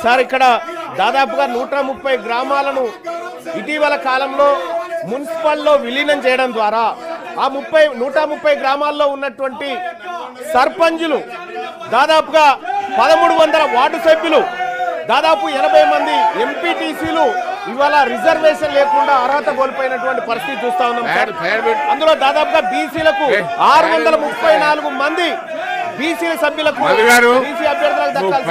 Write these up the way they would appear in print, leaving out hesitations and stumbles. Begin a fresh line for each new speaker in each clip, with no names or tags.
Sir ఇక్కడ దాదాపుగా 130 గ్రామాలను ఇటీవల కాలంలో మున్సిపల్లో విలీనం చేయడం ద్వారా ఆ 130 గ్రామాల్లో ఉన్నటువంటి సర్పంచులు దాదాపుగా 1300 వార్డు సభ్యులు దాదాపు 80 మంది ఎంపీటీసీలు ఇవాళ రిజర్వేషన్ లేకుండా అర్హత కోల్పోయినటువంటి పరిస్థితి చూస్తా ఉన్నాం సార్. అందులో దాదాపుగా బీసీలకు 634 మంది బీసీల సభ్యులకు బీసీ అభ్యర్థులకు దక్కాలి.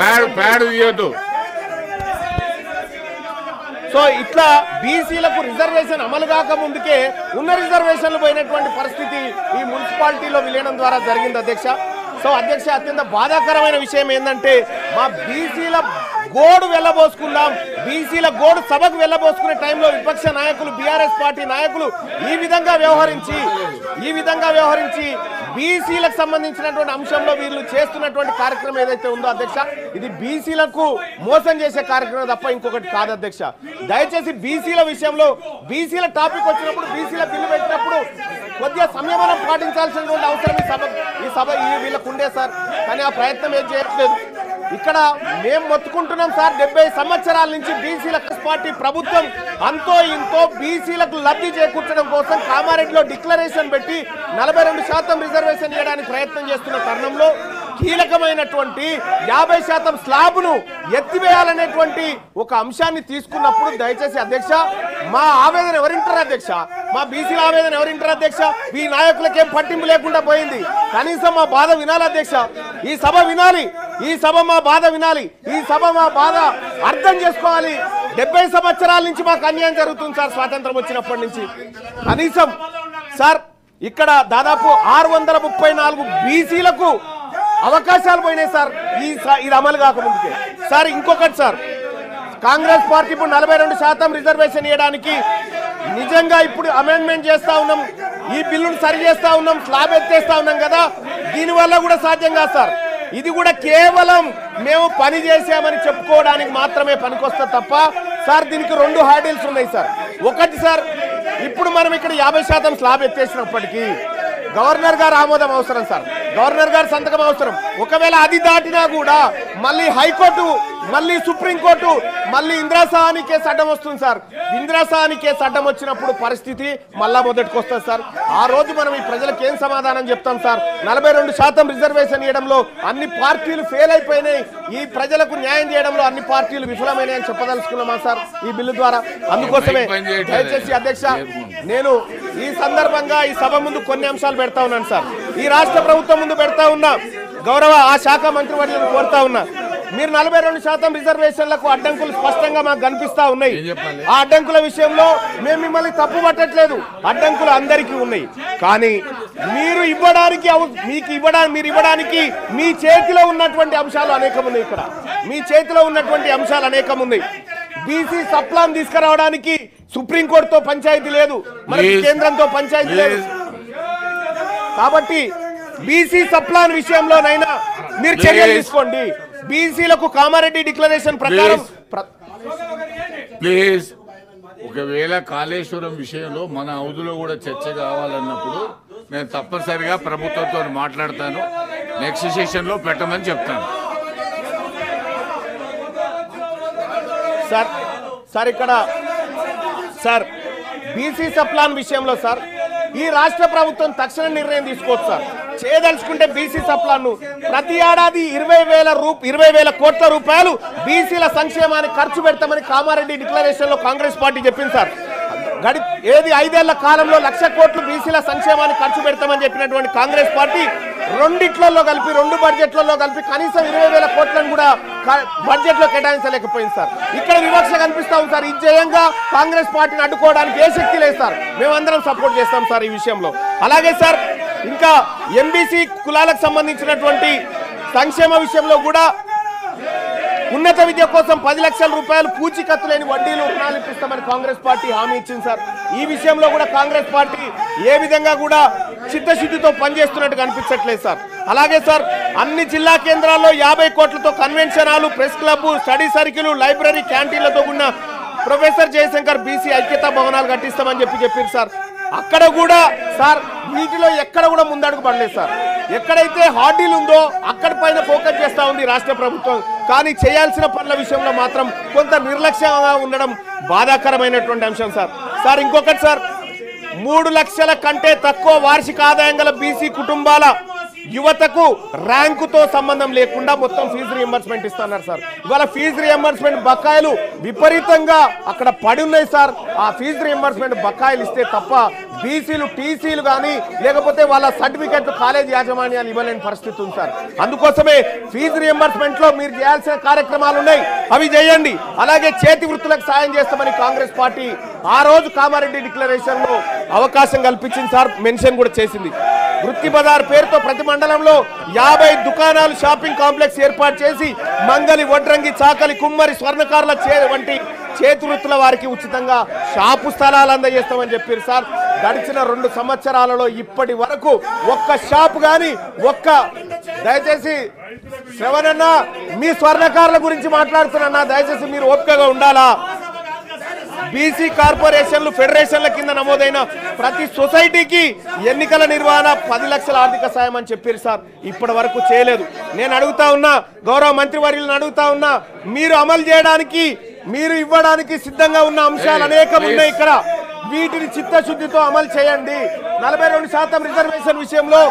సో ఇట్లా బీసీలకు రిజర్వేషన్ అమలు కాక ముందుకే ఉన్న రిజర్వేషన్లు పోయినటువంటి పరిస్థితి ఈ మున్సిపాలిటీలో విలీనం ద్వారా జరిగింది అధ్యక్ష. సో అధ్యక్ష, అత్యంత బాధాకరమైన విషయం ఏంటంటే మా బీసీల గోడు వెళ్ళబోసుకుందాం, బీసీల గోడు సభకు వెళ్ళబోసుకునే టైంలో విపక్ష నాయకులు బీఆర్ఎస్ పార్టీ నాయకులు ఈ విధంగా వ్యవహరించి బీసీలకు సంబంధించినటువంటి అంశంలో వీళ్ళు చేస్తున్నటువంటి కార్యక్రమం ఏదైతే ఉందో అధ్యక్ష, ఇది బీసీలకు మోసం చేసే కార్యక్రమం తప్ప ఇంకొకటి కాదు అధ్యక్ష. దయచేసి బీసీల విషయంలో బీసీల టాపిక్ వచ్చినప్పుడు బీసీల బిల్లు పెట్టినప్పుడు కొద్దిగా సంయమనం పాటించాల్సినటువంటి అవసరం ఈ సభ వీళ్ళకు ఉండే సార్. కానీ ఆ ప్రయత్నం ఏం చేయట్లేదు. ఇక్కడ మేము మొత్తుకుంటున్నాం సార్, 70 సంవత్సరాల నుంచి బీసీల పార్టీ ప్రభుత్వం అంతో ఇంతో బీసీలకు లబ్ధి చేకూర్చడం కోసం కామారెడ్డిలో డిక్లరేషన్ పెట్టి 42% రిజర్వేషన్ చేయడానికి ప్రయత్నం చేస్తున్న తరుణంలో కీలకమైనటువంటి 50% స్లాబ్ను ఎత్తివేయాలనేటువంటి ఒక అంశాన్ని తీసుకున్నప్పుడు దయచేసి అధ్యక్ష మా ఆవేదన ఎవరింటారు అధ్యక్ష, మా బీసీల ఆవేదన ఎవరింటారు అధ్యక్ష? ఈ నాయకులకేం పట్టింపు లేకుండా పోయింది. కనీసం మా బాధ వినాలి అధ్యక్ష, ఈ సభ వినాలి, ఈ సభ మా బాధ వినాలి, ఈ సభ మా బాధ అర్థం చేసుకోవాలి. 70 సంవత్సరాల నుంచి మాకు అన్యాయం జరుగుతుంది సార్. స్వాతంత్రం వచ్చినప్పటి నుంచి కనీసం సార్ ఇక్కడ దాదాపు 634 బీసీలకు అవకాశాలు పోయినాయి సార్ ఇది అమలు కాకముందుకే. సార్ ఇంకొకటి సార్, కాంగ్రెస్ పార్టీ ఇప్పుడు 42% రిజర్వేషన్ ఇవ్వడానికి నిజంగా ఇప్పుడు అమెండ్మెంట్ చేస్తా ఉన్నాం, ఈ బిల్లును సరి చేస్తా ఉన్నాం, స్లాబ్ ఎత్తేస్తా ఉన్నాం కదా, దీనివల్ల కూడా సాధ్యం కాదు సార్. ఇది కూడా కేవలం మేము పని చేసామని చెప్పుకోవడానికి మాత్రమే పనికొస్తుంది తప్ప సార్ దీనికి 2 హార్డిల్స్ ఉన్నాయి సార్. ఒకటి సార్, ఇప్పుడు మనం ఇక్కడ 50% స్లాబ్ ఎత్తేసినప్పటికీ గవర్నర్ గారు ఆమోదం అవసరం సార్, గవర్నర్ గారు సంతకం అవసరం. ఒకవేళ అది దాటినా కూడా మళ్ళీ హైకోర్టు, మళ్ళీ సుప్రీంకోర్టు, మళ్ళీ ఇందిరాసహాని కేసు అడ్డం వస్తుంది సార్. ఇందిరాసహాని కేసు అడ్డం వచ్చినప్పుడు పరిస్థితి మళ్ళా మొదటికి వస్తుంది సార్. ఆ రోజు మనం ఈ ప్రజలకు ఏం సమాధానం చెప్తాం సార్? 42% రిజర్వేషన్ ఇవ్వడంలో అన్ని పార్టీలు ఫెయిల్ అయిపోయినాయి, ఈ ప్రజలకు న్యాయం చేయడంలో అన్ని పార్టీలు విఫలమైనాయని చెప్పదలుచుకున్నామా సార్ ఈ బిల్లు ద్వారా? అందుకోసమే దయచేసి అధ్యక్ష నేను ఈ సందర్భంగా ఈ సభ ముందు కొన్ని అంశాలు పెడతా ఉన్నాను సార్. ఈ రాష్ట్ర ప్రభుత్వం ముందు పెడతా ఉన్నా, గౌరవ ఆ శాఖ మంత్రివర్యులను కోరుతా ఉన్నా, మీరు 42% రిజర్వేషన్లకు అడ్డంకులు స్పష్టంగా మాకు కనిపిస్తా ఉన్నాయి. ఆ అడ్డంకుల విషయంలో మేము మిమ్మల్ని తప్పు పట్టట్లేదు, అడ్డంకులు అందరికీ ఉన్నాయి. కానీ మీరు ఇవ్వడానికి మీ చేతిలో ఉన్నటువంటి అంశాలు అనేకం ఉన్నాయి. ఇక్కడ మీ చేతిలో ఉన్నటువంటి అంశాలు అనేకం ఉన్నాయి. బీసీ సప్లాన్ తీసుకురావడానికి సుప్రీంకోర్టుతో పంచాయతీ లేదు, మరి కేంద్రంతో పంచాయతీ లేదు. కాబట్టి బీసీ సప్లాన్ విషయంలోనైనా మీరు చర్యలు తీసుకోండి. బీసీలకు కామారెడ్డి డిక్లరేషన్ ప్రకారం
ప్లీజ్, ఒకవేళ కాళేశ్వరం విషయంలో మన హౌదులో కూడా చర్చ కావాలన్నప్పుడు నేను తప్పనిసరిగా ప్రభుత్వంతో మాట్లాడతాను, నెక్స్ట్ సెషన్లో పెట్టమని చెప్తాను
సార్. సార్ ఇక్కడ సార్ బీసీ సప్లాన్ విషయంలో సార్ ఈ రాష్ట్ర ప్రభుత్వం తక్షణ నిర్ణయం తీసుకోవచ్చు సార్. చేయదలుచుకుంటే బీసీ సప్లాన్ను ప్రతి ఏడాది 20,000 కోట్ల రూపాయలు బీసీల సంక్షేమానికి ఖర్చు పెడతామని కామారెడ్డి డిక్లరేషన్ లో కాంగ్రెస్ పార్టీ చెప్పింది సార్. 5 ఏళ్ల కాలంలో 1,00,000 కోట్లు బీసీల సంక్షేమానికి ఖర్చు పెడతామని చెప్పినటువంటి కాంగ్రెస్ పార్టీ 2 బడ్జెట్లలో కలిపి కనీసం 20,000 కోట్లను కూడా బడ్జెట్ లో కేటాయించలేకపోయింది సార్. ఇక్కడ వివక్ష కనిపిస్తా ఉంది సార్. ఈ జయంగా కాంగ్రెస్ పార్టీని అడ్డుకోవడానికి ఏ శక్తి లేదు సార్. మేమందరం సపోర్ట్ చేస్తాం సార్ ఈ విషయంలో. అలాగే సార్ ఇంకా ఎంబీసీ కులాలకు సంబంధించినటువంటి సంక్షేమ విషయంలో కూడా ఉన్నత విద్య కోసం 10 లక్షల రూపాయలు పూచీకత్తు లేని వడ్డీలు రుణాలు ఇప్పిస్తామని కాంగ్రెస్ పార్టీ హామీ ఇచ్చింది సార్. ఈ విషయంలో కూడా కాంగ్రెస్ పార్టీ ఏ విధంగా కూడా చిత్తశుద్ధితో పనిచేస్తున్నట్టు కనిపించట్లేదు సార్. అలాగే సార్ అన్ని జిల్లా కేంద్రాల్లో 50 కోట్లతో convention hall, press club, study circle, library, క్యాంటీన్లతో ఉన్న ప్రొఫెసర్ జయశంకర్ బీసీ ఐక్యతా భవనాలు కట్టిస్తామని చెప్పారు సార్. అక్కడ కూడా సార్ వీటిలో ఎక్కడ కూడా ముందడుగు పడలేదు సార్. ఎక్కడైతే హార్డీలు ఉందో అక్కడ పైన ఫోకస్ చేస్తూ ఉంది రాష్ట్ర ప్రభుత్వం. కానీ చేయాల్సిన పనుల విషయంలో మాత్రం కొంత నిర్లక్ష్యంగా ఉండడం బాధాకరమైనటువంటి అంశం సార్. సార్ ఇంకొకటి సార్, 3 లక్షల కంటే తక్కువ వార్షిక ఆదాయం గల బీసీ కుటుంబాల యువతకు ర్యాంకుతో సంబంధం లేకుండా మొత్తం ఫీజు రియంబర్స్మెంట్ ఇస్తున్నారు సార్. ఇవాళ ఫీజు రియంబర్స్మెంట్ బకాయిలు విపరీతంగా అక్కడ పడి ఉన్నాయి సార్. ఆ ఫీజు రియంబర్స్మెంట్ బకాయిలు ఇస్తే తప్ప బీసీలు టీసీలు కానీ లేకపోతే వాళ్ళ సర్టిఫికెట్లు కాలేజ్ యాజమాన్యాలు ఇవ్వలేని పరిస్థితి ఉంది సార్. అందుకోసమే ఫీజు రియంబర్స్మెంట్ లో మీరు చేయాల్సిన కార్యక్రమాలు ఉన్నాయి, అవి చేయండి. అలాగే చేతి వృత్తులకు సాయం చేస్తామని కాంగ్రెస్ పార్టీ ఆ రోజు కామారెడ్డి డిక్లరేషన్ లో అవకాశం కల్పించింది సార్, మెన్షన్ కూడా చేసింది. వృత్తి బజార్ పేరుతో ప్రతి మండలంలో 50 దుకాణాలు షాపింగ్ కాంప్లెక్స్ ఏర్పాటు చేసి మంగలి, వడ్రంగి, చాకలి, కుమ్మరి, స్వర్ణకారుల వంటి చేతి వృత్తుల వారికి ఉచితంగా షాపు స్థలాలు అందజేస్తామని చెప్పారు సార్. గడిచిన 2 సంవత్సరాలలో ఇప్పటి వరకు ఒక్క షాపు కానీ దయచేసి శ్రవణన్న మీ స్వర్ణకారుల గురించి మాట్లాడుతున్నా, దయచేసి మీరు ఓపికగా ఉండాలా. బీసీ కార్పొరేషన్లు ఫెడరేషన్ల కింద నమోదైన ప్రతి సొసైటీకి ఎన్నికల నిర్వహణ 10 లక్షల ఆర్థిక సాయం అని చెప్పారు సార్. ఇప్పటి వరకు చేయలేదు. నేను అడుగుతా ఉన్నా, గౌరవ మంత్రివర్యులను అడుగుతా ఉన్నా, మీరు అమలు చేయడానికి మీరు ఇవ్వడానికి సిద్ధంగా ఉన్న అంశాలు అనేకం ఉన్నాయి ఇక్కడ. వీటిని చిత్తశుద్ధితో అమలు చేయండి. 42% రిజర్వేషన్ విషయంలో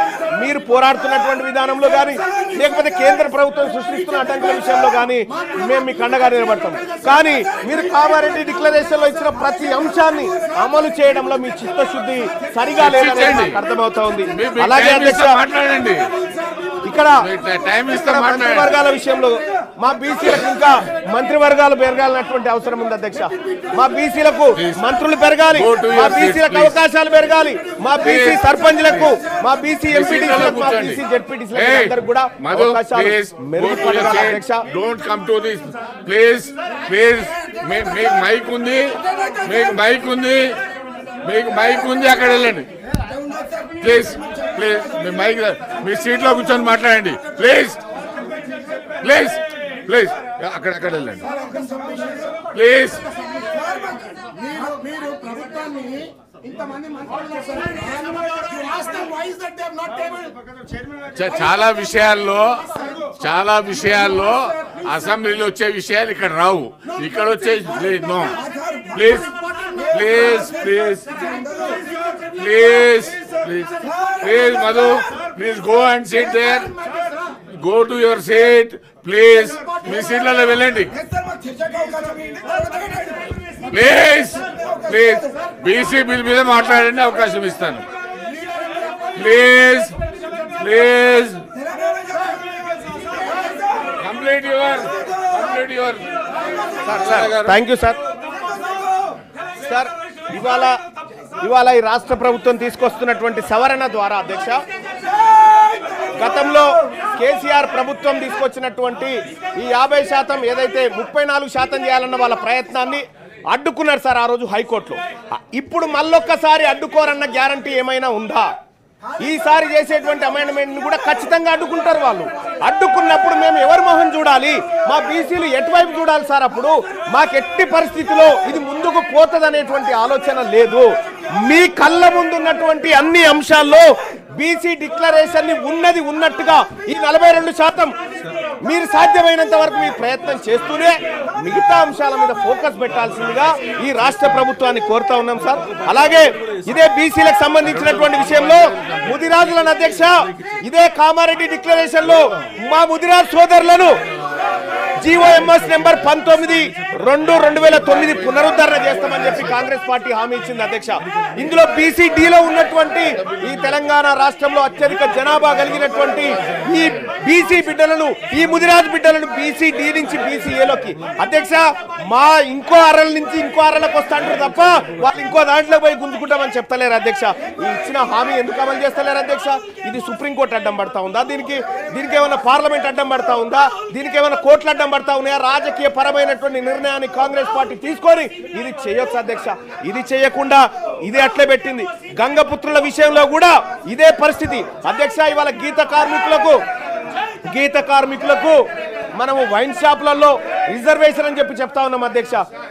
మీరు పోరాడుతున్నటువంటి విధానంలో కానీ లేకపోతే కేంద్ర ప్రభుత్వం సృష్టిస్తున్న అడ్డంకుల విషయంలో కానీ మేము మీకు అండగా నిలబడతాం. కానీ మీరు కామారెడ్డి డిక్లరేషన్ లో ఇచ్చిన ప్రతి అంశాన్ని అమలు చేయడంలో మీ చిత్తశుద్ధి సరిగా లేదని నాకు అర్థమవుతా ఉంది. అలాగే అధ్యక్ష, ఇక్కడ మంత్రివర్గాల విషయంలో మా బీసీలకు ఇంకా మంత్రివర్గాలు పెరగాలన్నటువంటి అవసరం ఉంది అధ్యక్ష. మా బీసీలకు మంత్రులు పెరగాలి, మా బీసీలకు అవకాశాలు పెరగాలి, మా బీసీ సర్పంచ్లకు, మా బీసీ ఎంపీటీసీలకు, మా బీసీ జెడ్పీటీసీలకు అందరికి కూడా అవకాశాలు మెరుగుపడాలి అధ్యక్ష.
Don't come to this please please. మీకు మైక్ ఉంది, మీకు మైక్ ఉంది, అక్కడ వెళ్ళండి ప్లీజ్ ప్లీజ్. మీ మైక్ మీ సీట్ లో కూర్చొని మాట్లాడండి ప్లీజ్ ప్లీజ్ ప్లీజ్. అక్కడ వెళ్ళండి ప్లీజ్. చాలా విషయాల్లో అసెంబ్లీలో వచ్చే విషయాలు ఇక్కడ రావు, ఇక్కడ వచ్చే no. Please please please please please please Madhu, please go and sit there, go to your seat please. మీ సీట్లలో వెళ్ళండి ప్లీజ్ ప్లీజ్. బీసీ బిల్ మీద మాట్లాడండి, అవకాశం ఇస్తాను please please. Complete your
thank you sir. Sir ఇవాళ ఈ రాష్ట్ర ప్రభుత్వం తీసుకొస్తున్నటువంటి సవరణ ద్వారా అధ్యక్ష, గతంలో కేసీఆర్ ప్రభుత్వం తీసుకొచ్చినటువంటి ఈ 50% ఏదైతే 34% చేయాలన్న వాళ్ళ ప్రయత్నాన్ని అడ్డుకున్నారు సార్ ఆ రోజు హైకోర్టులో. ఇప్పుడు మళ్ళొక్కసారి అడ్డుకోరన్న గ్యారంటీ ఏమైనా ఉందా? ఈసారి చేసేటువంటి అమెండ్మెంట్ కూడా ఖచ్చితంగా అడ్డుకుంటారు వాళ్ళు. అడ్డుకున్నప్పుడు మేము ఎవరి మొహం చూడాలి? మా బీసీలు ఎటువైపు చూడాలి సార్? అప్పుడు మాకు ఎట్టి పరిస్థితిలో ఇది ముందుకు పోతదనేటువంటి ఆలోచన లేదు. మీ కళ్ళ ముందున్నటువంటి అన్ని అంశాల్లో బీసీ డిక్లరేషన్ ని ఉన్నది ఉన్నట్టుగా ఈ 42% మీరు సాధ్యమైనంత వరకు మీ ప్రయత్నం చేస్తూనే మిగతా అంశాల మీద ఫోకస్ పెట్టాల్సిందిగా ఈ రాష్ట్ర ప్రభుత్వాన్ని కోరుతా ఉన్నాం సార్. అలాగే ఇదే బీసీలకు సంబంధించినటువంటి విషయంలో ముదిరాజులను అధ్యక్ష, ఇదే కామారెడ్డి డిక్లరేషన్ లో మా ముదిరాజ్ సోదరులను జీఓఎంఎస్ నెంబర్ 19/2/2009 పునరుద్ధరణ చేస్తామని చెప్పి కాంగ్రెస్ పార్టీ హామీ ఇచ్చింది అధ్యక్ష. ఇందులో బీసీడీలో ఉన్నటువంటి ఈ తెలంగాణ రాష్ట్రంలో అత్యధిక జనాభా కలిగినటువంటి ఈ బీసీ బిడ్డలను, ఈ ముదిరాజ్ బిడ్డలను బీసీడీ నుంచి బీసీఏలోకి అధ్యక్ష మా ఇంకో అరల నుంచి ఇంకో అరలకు వస్తాంటారు తప్ప వాళ్ళు ఇంకో దాంట్లో పోయి గుంజుకుంటామని చెప్తలేరు అధ్యక్ష. ఈ ఇచ్చిన హామీ ఎందుకు అమలు చేస్తలేరు అధ్యక్ష? ఇది సుప్రీంకోర్టు అడ్డం పడతా ఉందా? దీనికి ఏమైనా పార్లమెంట్ అడ్డం పడతా ఉందా? దీనికి ఏమైనా కోర్టులు అడ్డం పడతా ఉన్నాయా? రాజకీయ పరమైనటువంటి నిర్ణయాన్ని కాంగ్రెస్ పార్టీ తీసుకొని ఇది చేయొచ్చు అధ్యక్ష. ఇది చేయకుండా ఇది అట్లే పెట్టింది. గంగపుత్రుల విషయంలో కూడా ఇదే పరిస్థితి అధ్యక్ష. ఇవాళ గీత కార్మికులకు మనము వైన్ షాపులలో రిజర్వేషన్ అని చెప్పి చెప్తా ఉన్నాం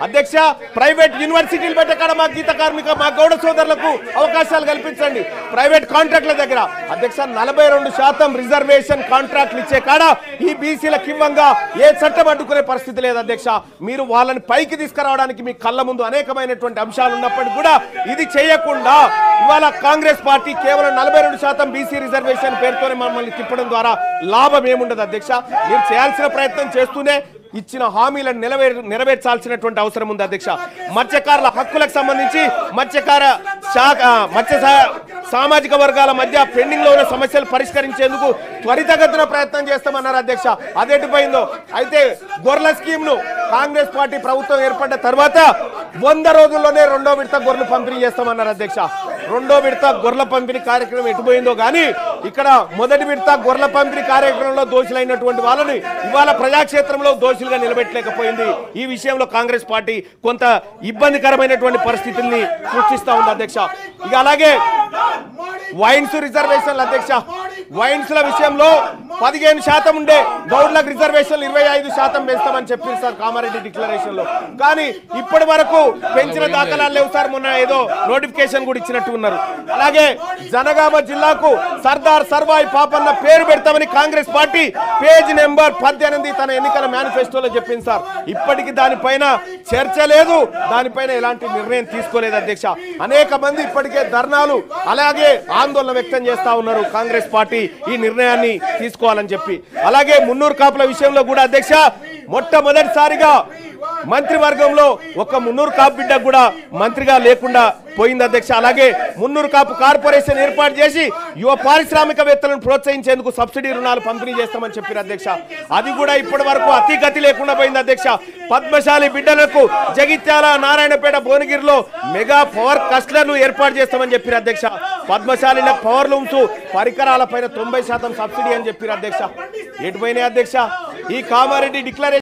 అధ్యక్ష ప్రైవేట్ యూనివర్సిటీలు పెట్టే కాడ మా గీత కార్మిక మా గౌడ సోదరులకు అవకాశాలు కల్పించండి ప్రైవేట్ కాంట్రాక్ట్ల దగ్గర అధ్యక్ష 42% రిజర్వేషన్ కాంట్రాక్ట్లు ఇచ్చే కాడ ఈ బీసీలకు ఇవ్వంగా ఏ చట్టం అడ్డుకునే పరిస్థితి లేదు అధ్యక్ష మీరు వాళ్ళని పైకి తీసుకురావడానికి మీ కళ్ళ ముందు అనేకమైనటువంటి అంశాలు ఉన్నప్పటికీ కూడా ఇది చేయకుండా ఇవాళ కాంగ్రెస్ పార్టీ కేవలం 42% బీసీ రిజర్వేషన్ పేరుతోనే మమ్మల్ని తిప్పడం ద్వారా లాభం ఏముండదు అధ్యక్ష మీరు చేయాల్సిన ప్రయత్నం చేస్తూనే ఇచ్చిన హామీలను నెరవేర్చాల్సినటువంటి అవసరం ఉంది అధ్యక్ష మత్స్యకారుల హక్కులకు సంబంధించి మత్స్య సామాజిక వర్గాల మధ్య పెండింగ్ లో ఉన్న సమస్యలు పరిష్కరించేందుకు త్వరితగతిన ప్రయత్నం చేస్తామన్నారు అధ్యక్ష అదేటిపోయిందో అయితే గొర్రెల స్కీమ్ ను కాంగ్రెస్ పార్టీ ప్రభుత్వం ఏర్పడ్డ తర్వాత 100 రోజుల్లోనే రెండో విడత గొర్రెలు పంపిణీ చేస్తామన్నారు అధ్యక్ష రెండో విడత గొర్రెల పంపిణీ కార్యక్రమం ఎటుపోయిందో కానీ ఇక్కడ మొదటి విడత గొర్రెల పంపిణీ కార్యక్రమంలో దోషులైనటువంటి వాళ్ళని ఇవాళ ప్రజాక్షేత్రంలో దోషులుగా నిలబెట్టలేకపోయింది ఈ విషయంలో కాంగ్రెస్ పార్టీ కొంత ఇబ్బందికరమైనటువంటి పరిస్థితుల్ని సృష్టిస్తా ఉంది అధ్యక్ష ఇక అలాగే వైన్స్ రిజర్వేషన్లు అధ్యక్ష వైన్స్ల విషయంలో 15% ఉండే గౌడ్లకు రిజర్వేషన్లు 25% పెంచుతామని చెప్పారు సార్ కామారెడ్డి డిక్లరేషన్ లో కానీ ఇప్పటి వరకు పెంచిన దాఖలాలు లేవు సార్ మొన్న ఏదో నోటిఫికేషన్ కూడా ఇచ్చినట్టు ఉన్నారు అలాగే జనగామ జిల్లాకు సర్దార్ సర్వాయి పాపన్న పేరు పెడతామని కాంగ్రెస్ పార్టీ పేజ్ నెంబర్ 18 తన ఎన్నికల మేనిఫెస్టోలో చెప్పింది సార్ ఇప్పటికీ దానిపైన చర్చ లేదు దానిపైన ఎలాంటి నిర్ణయం తీసుకోలేదు అధ్యక్ష అనేక మంది ఇప్పటికే ధర్నాలు అలాగే ఆందోళన వ్యక్తం చేస్తా ఉన్నారు కాంగ్రెస్ పార్టీ ఈ నిర్ణయాన్ని తీసుకోవాలని చెప్పి అలాగే మున్నూరు కాపుల విషయంలో కూడా అధ్యక్ష మొట్టమొదటిసారిగా మంత్రివర్గంలో ఒక మున్నూరు కాపు బిడ్డ కూడా మంత్రిగా లేకుండా పోయింది అధ్యక్ష అలాగే మున్నూరు కాపు కార్పొరేషన్ ఏర్పాటు చేసి యువ పారిశ్రామికవేత్తలను ప్రోత్సహించేందుకు సబ్సిడీ రుణాలు పంపిణీ చేస్తామని చెప్పారు అధ్యక్ష అది కూడా ఇప్పటి వరకు అతిగతి లేకుండా పోయింది అధ్యక్ష పద్మశాలి బిడ్డలకు జగిత్యాల నారాయణపేట భువనగిరిలో మెగా పవర్ క్లస్టర్లు ఏర్పాటు చేస్తామని చెప్పారు అధ్యక్ష పద్మశాలిలకు పవర్ లూమ్స్ పరికరాల పైన 90% సబ్సిడీ అని చెప్పారు అధ్యక్ష ఎటుపోయినాయి అధ్యక్ష ఈ కామారెడ్డి డిక్లరేషన్